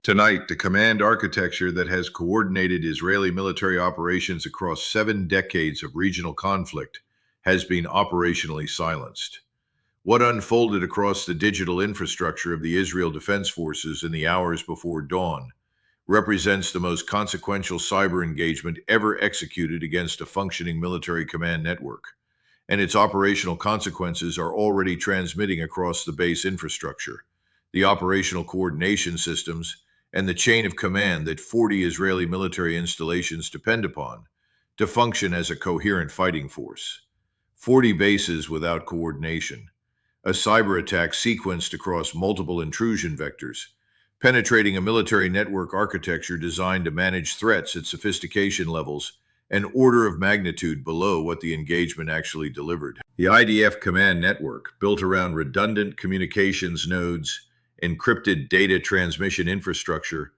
Tonight, the command architecture that has coordinated Israeli military operations across 7 decades of regional conflict has been operationally silenced. What unfolded across the digital infrastructure of the Israel Defense Forces in the hours before dawn represents the most consequential cyber engagement ever executed against a functioning military command network, and its operational consequences are already transmitting across the base infrastructure, the operational coordination systems, and the chain of command that 40 Israeli military installations depend upon to function as a coherent fighting force. 40 bases without coordination. A cyber attack sequenced across multiple intrusion vectors, penetrating a military network architecture designed to manage threats at sophistication levels an order of magnitude below what the engagement actually delivered. The IDF command network, built around redundant communications nodes, encrypted data transmission infrastructure,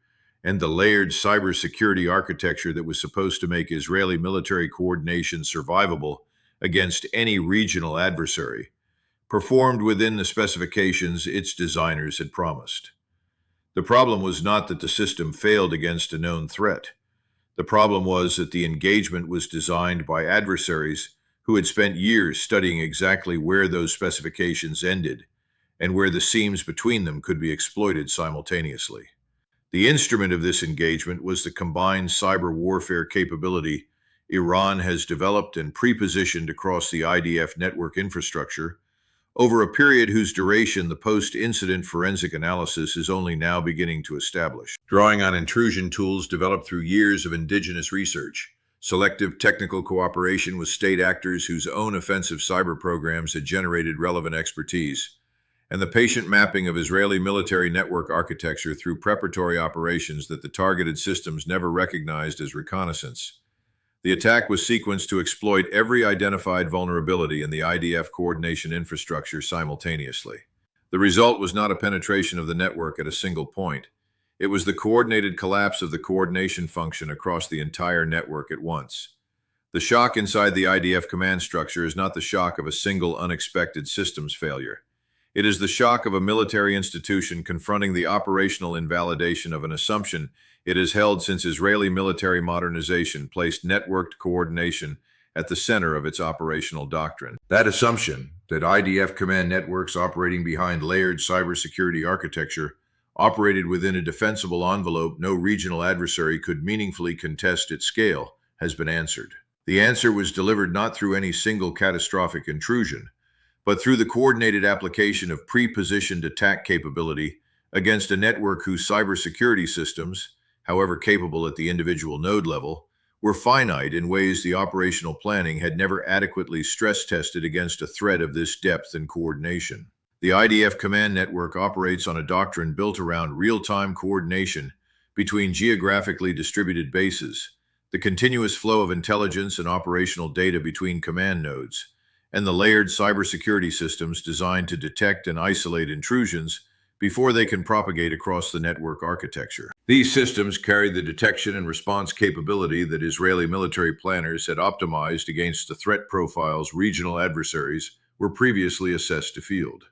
and the layered cybersecurity architecture that was supposed to make Israeli military coordination survivable against any regional adversary, performed within the specifications its designers had promised. The problem was not that the system failed against a known threat. The problem was that the engagement was designed by adversaries who had spent years studying exactly where those specifications ended and where the seams between them could be exploited simultaneously. The instrument of this engagement was the combined cyber warfare capability Iran has developed and pre-positioned across the IDF network infrastructure over a period whose duration the post-incident forensic analysis is only now beginning to establish. Drawing on intrusion tools developed through years of indigenous research, selective technical cooperation with state actors whose own offensive cyber programs had generated relevant expertise, and the patient mapping of Israeli military network architecture through preparatory operations that the targeted systems never recognized as reconnaissance. The attack was sequenced to exploit every identified vulnerability in the IDF coordination infrastructure simultaneously. The result was not a penetration of the network at a single point. It was the coordinated collapse of the coordination function across the entire network at once. The shock inside the IDF command structure is not the shock of a single unexpected systems failure. It is the shock of a military institution confronting the operational invalidation of an assumption it has held since Israeli military modernization placed networked coordination at the center of its operational doctrine. That assumption, that IDF command networks operating behind layered cybersecurity architecture operated within a defensible envelope no regional adversary could meaningfully contest at scale, has been answered. The answer was delivered not through any single catastrophic intrusion, but through the coordinated application of pre-positioned attack capability against a network whose cybersecurity systems, however capable at the individual node level, were finite in ways the operational planning had never adequately stress-tested against a threat of this depth and coordination. The IDF command network operates on a doctrine built around real-time coordination between geographically distributed bases, the continuous flow of intelligence and operational data between command nodes, and the layered cybersecurity systems designed to detect and isolate intrusions before they can propagate across the network architecture. These systems carry the detection and response capability that Israeli military planners had optimized against the threat profiles regional adversaries were previously assessed to field.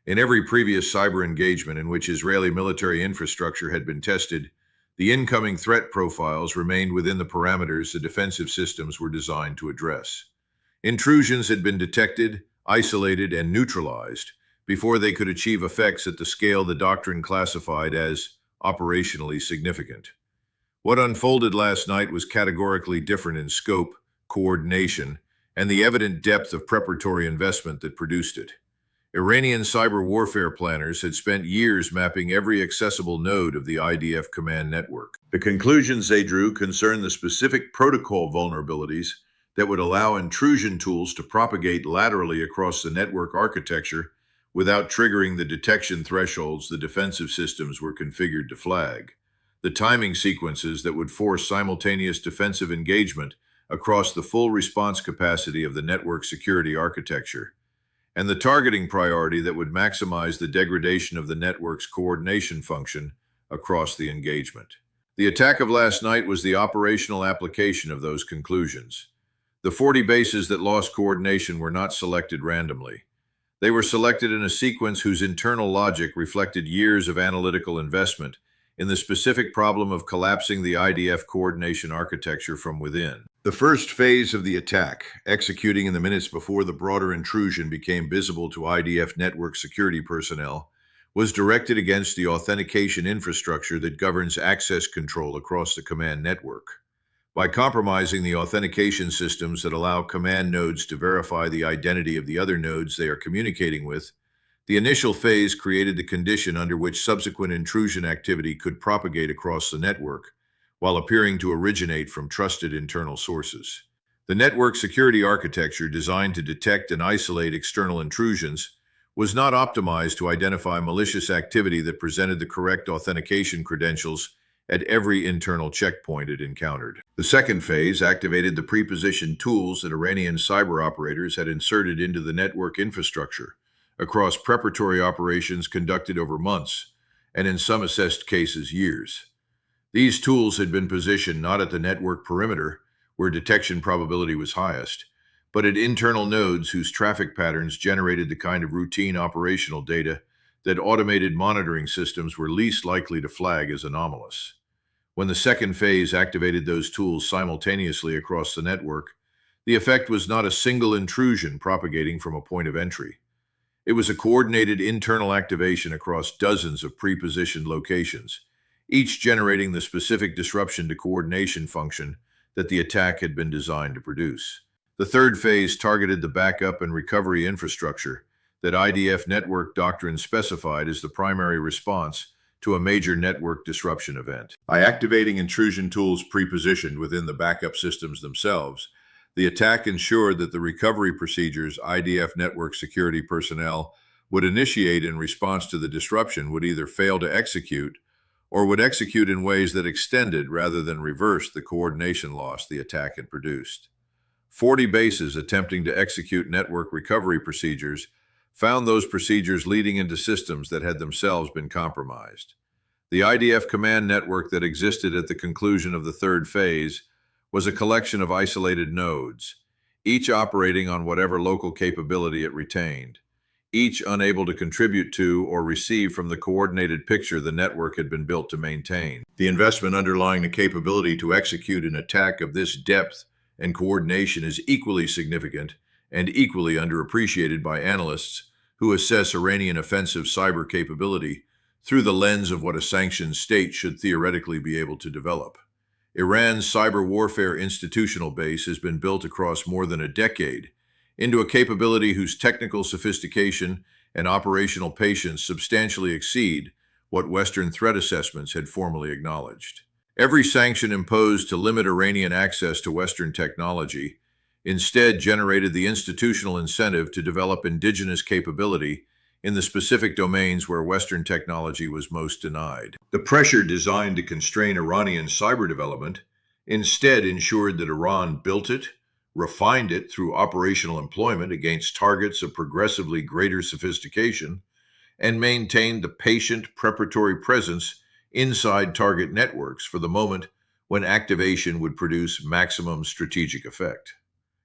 In every previous cyber engagement in which Israeli military infrastructure had been tested, the incoming threat profiles remained within the parameters the defensive systems were designed to address. Intrusions had been detected, isolated, and neutralized before they could achieve effects at the scale the doctrine classified as operationally significant. What unfolded last night was categorically different in scope, coordination, and the evident depth of preparatory investment that produced it. Iranian cyber warfare planners had spent years mapping every accessible node of the IDF command network. The conclusions they drew concerned the specific protocol vulnerabilities that would allow intrusion tools to propagate laterally across the network architecture without triggering the detection thresholds the defensive systems were configured to flag, the timing sequences that would force simultaneous defensive engagement across the full response capacity of the network security architecture, and the targeting priority that would maximize the degradation of the network's coordination function across the engagement. The attack of last night was the operational application of those conclusions. The 40 bases that lost coordination were not selected randomly. They were selected in a sequence whose internal logic reflected years of analytical investment in the specific problem of collapsing the IDF coordination architecture from within. The first phase of the attack, executing in the minutes before the broader intrusion became visible to IDF network security personnel, was directed against the authentication infrastructure that governs access control across the command network. By compromising the authentication systems that allow command nodes to verify the identity of the other nodes they are communicating with, the initial phase created the condition under which subsequent intrusion activity could propagate across the network, while appearing to originate from trusted internal sources. The network security architecture, designed to detect and isolate external intrusions, was not optimized to identify malicious activity that presented the correct authentication credentials at every internal checkpoint it encountered. The second phase activated the pre-positioned tools that Iranian cyber operators had inserted into the network infrastructure across preparatory operations conducted over months, and in some assessed cases, years. These tools had been positioned not at the network perimeter, where detection probability was highest, but at internal nodes whose traffic patterns generated the kind of routine operational data that automated monitoring systems were least likely to flag as anomalous. When the second phase activated those tools simultaneously across the network, the effect was not a single intrusion propagating from a point of entry. It was a coordinated internal activation across dozens of pre-positioned locations, each generating the specific disruption to coordination function that the attack had been designed to produce. The third phase targeted the backup and recovery infrastructure that IDF network doctrine specified as the primary response to a major network disruption event. By activating intrusion tools pre-positioned within the backup systems themselves, the attack ensured that the recovery procedures IDF network security personnel would initiate in response to the disruption would either fail to execute or would execute in ways that extended rather than reversed the coordination loss the attack had produced. 40 bases attempting to execute network recovery procedures found those procedures leading into systems that had themselves been compromised. The IDF command network that existed at the conclusion of the third phase was a collection of isolated nodes, each operating on whatever local capability it retained, each unable to contribute to or receive from the coordinated picture the network had been built to maintain. The investment underlying the capability to execute an attack of this depth and coordination is equally significant and equally underappreciated by analysts who assess Iranian offensive cyber capability through the lens of what a sanctioned state should theoretically be able to develop. Iran's cyber warfare institutional base has been built across more than a decade into a capability whose technical sophistication and operational patience substantially exceed what Western threat assessments had formally acknowledged. Every sanction imposed to limit Iranian access to Western technology instead generated the institutional incentive to develop indigenous capability in the specific domains where Western technology was most denied. The pressure designed to constrain Iranian cyber development instead ensured that Iran built it, refined it through operational employment against targets of progressively greater sophistication, and maintained the patient preparatory presence inside target networks for the moment when activation would produce maximum strategic effect.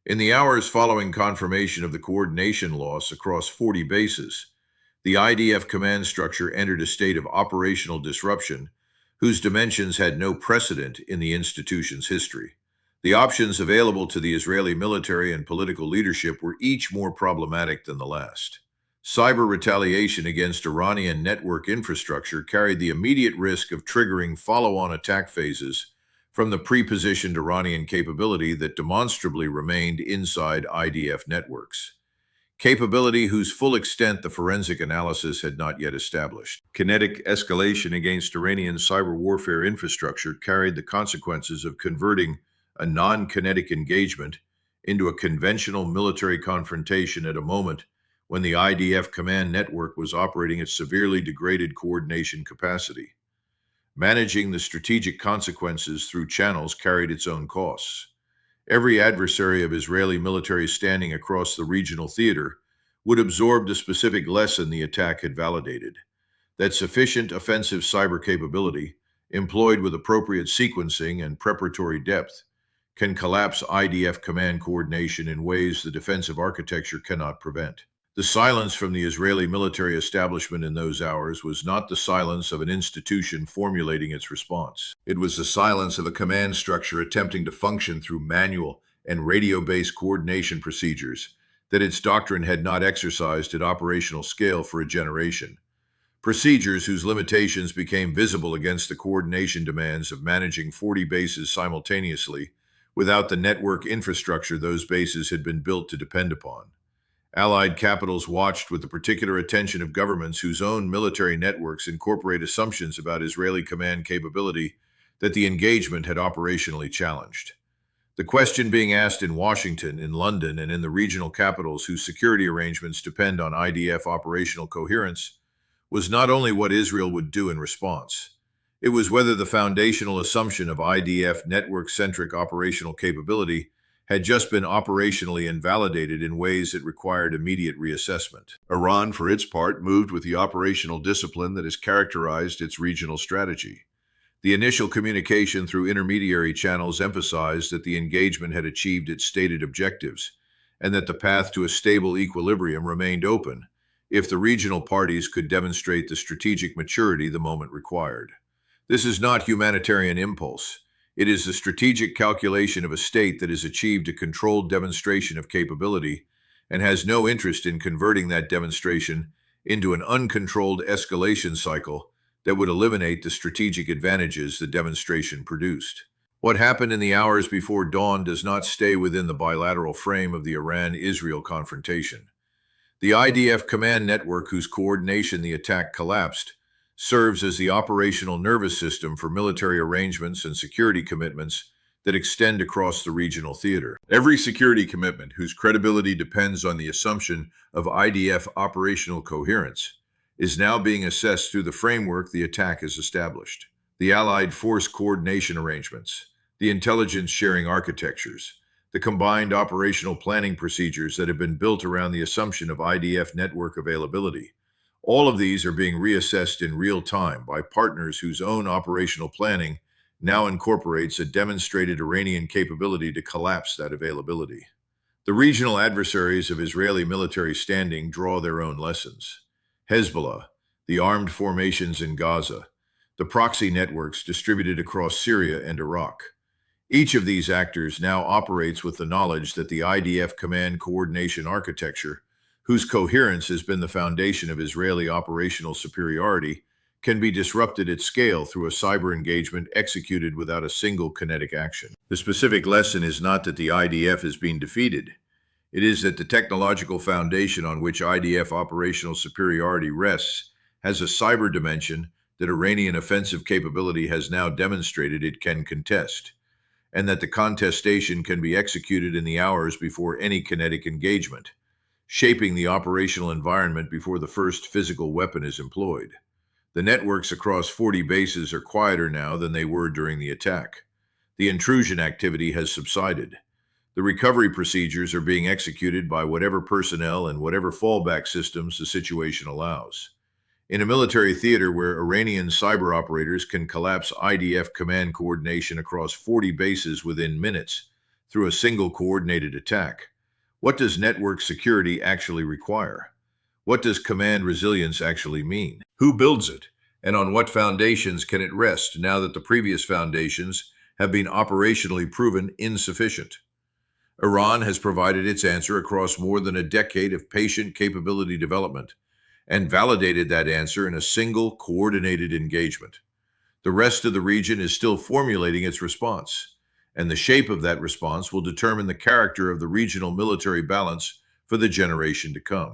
In the hours following confirmation of the coordination loss across 40 bases, the IDF command structure entered a state of operational disruption whose dimensions had no precedent in the institution's history. The options available to the Israeli military and political leadership were each more problematic than the last. Cyber retaliation against Iranian network infrastructure carried the immediate risk of triggering follow-on attack phases from the pre-positioned Iranian capability that demonstrably remained inside IDF networks, capability whose full extent the forensic analysis had not yet established. Kinetic escalation against Iranian cyber warfare infrastructure carried the consequences of converting a non-kinetic engagement into a conventional military confrontation at a moment when the IDF command network was operating at severely degraded coordination capacity. Managing the strategic consequences through channels carried its own costs. Every adversary of Israeli military standing across the regional theater would absorb the specific lesson the attack had validated, that sufficient offensive cyber capability, employed with appropriate sequencing and preparatory depth, can collapse IDF command coordination in ways the defensive architecture cannot prevent. The silence from the Israeli military establishment in those hours was not the silence of an institution formulating its response. It was the silence of a command structure attempting to function through manual and radio-based coordination procedures that its doctrine had not exercised at operational scale for a generation. Procedures whose limitations became visible against the coordination demands of managing 40 bases simultaneously without the network infrastructure those bases had been built to depend upon. Allied capitals watched with the particular attention of governments whose own military networks incorporate assumptions about Israeli command capability that the engagement had operationally challenged. The question being asked in Washington, in London, and in the regional capitals whose security arrangements depend on IDF operational coherence was not only what Israel would do in response. It was whether the foundational assumption of IDF network-centric operational capability had just been operationally invalidated in ways that required immediate reassessment. Iran, for its part, moved with the operational discipline that has characterized its regional strategy. The initial communication through intermediary channels emphasized that the engagement had achieved its stated objectives, and that the path to a stable equilibrium remained open if the regional parties could demonstrate the strategic maturity the moment required. This is not humanitarian impulse. It is the strategic calculation of a state that has achieved a controlled demonstration of capability and has no interest in converting that demonstration into an uncontrolled escalation cycle that would eliminate the strategic advantages the demonstration produced. What happened in the hours before dawn does not stay within the bilateral frame of the Iran-Israel confrontation. The IDF command network, whose coordination the attack collapsed, serves as the operational nervous system for military arrangements and security commitments that extend across the regional theater. Every security commitment whose credibility depends on the assumption of IDF operational coherence is now being assessed through the framework the attack has established. The Allied force coordination arrangements, the intelligence sharing architectures, the combined operational planning procedures that have been built around the assumption of IDF network availability. All of these are being reassessed in real time by partners whose own operational planning now incorporates a demonstrated Iranian capability to collapse that availability. The regional adversaries of Israeli military standing draw their own lessons. Hezbollah, the armed formations in Gaza, the proxy networks distributed across Syria and Iraq. Each of these actors now operates with the knowledge that the IDF command coordination architecture, whose coherence has been the foundation of Israeli operational superiority, can be disrupted at scale through a cyber engagement executed without a single kinetic action. The specific lesson is not that the IDF is being defeated. It is that the technological foundation on which IDF operational superiority rests has a cyber dimension that Iranian offensive capability has now demonstrated it can contest, and that the contestation can be executed in the hours before any kinetic engagement, shaping the operational environment before the first physical weapon is employed. The networks across 40 bases are quieter now than they were during the attack. The intrusion activity has subsided. The recovery procedures are being executed by whatever personnel and whatever fallback systems the situation allows. In a military theater where Iranian cyber operators can collapse IDF command coordination across 40 bases within minutes through a single coordinated attack, what does network security actually require? What does command resilience actually mean? Who builds it? And on what foundations can it rest now that the previous foundations have been operationally proven insufficient? Iran has provided its answer across more than a decade of patient capability development and validated that answer in a single coordinated engagement. The rest of the region is still formulating its response, and the shape of that response will determine the character of the regional military balance for the generation to come.